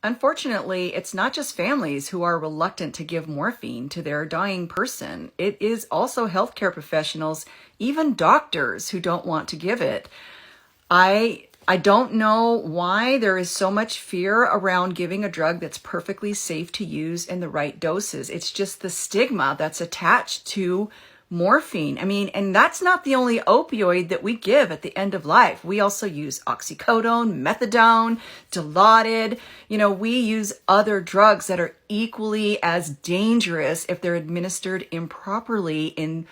unfortunately, it's not just families who are reluctant to give morphine to their dying person. It is also healthcare professionals, even doctors, who don't want to give it. I don't know why there is so much fear around giving a drug that's perfectly safe to use in the right doses. It's just the stigma that's attached to morphine. I mean, and that's not the only opioid that we give at the end of life. We also use oxycodone, methadone, Dilaudid. You know, we use other drugs that are equally as dangerous if they're administered improperly in,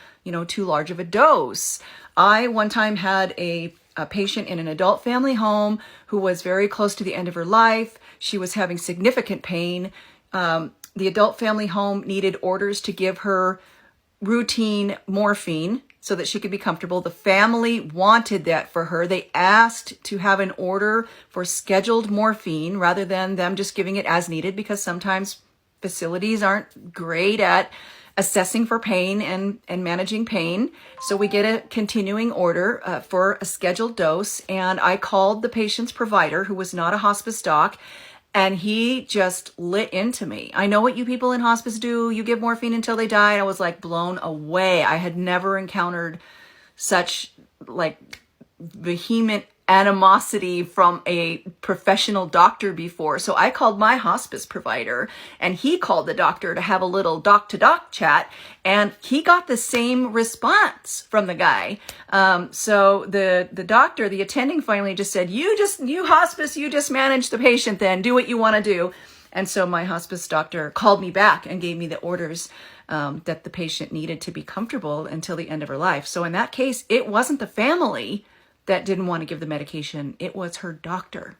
too large of a dose. I one time had a patient in an adult family home who was very close to the end of her life. She was having significant pain. The adult family home needed orders to give her routine morphine so that she could be comfortable. The family wanted that for her. They asked to have an order for scheduled morphine rather than them just giving it as needed, because sometimes facilities aren't great at assessing for pain and managing pain. So we get a continuing order for a scheduled dose. And I called the patient's provider, who was not a hospice doc, and he just lit into me. I know what you people in hospice do. You give morphine until they die. And I was like blown away. I had never encountered such vehement animosity from a professional doctor before. So I called my hospice provider, and he called the doctor to have a little doc-to-doc chat, and he got the same response from the guy. So the doctor, the attending, finally just said, you hospice, you just manage the patient then, do what you want to do. And so my hospice doctor called me back and gave me the orders that the patient needed to be comfortable until the end of her life. So in that case, it wasn't the family that didn't want to give the medication. It was her doctor.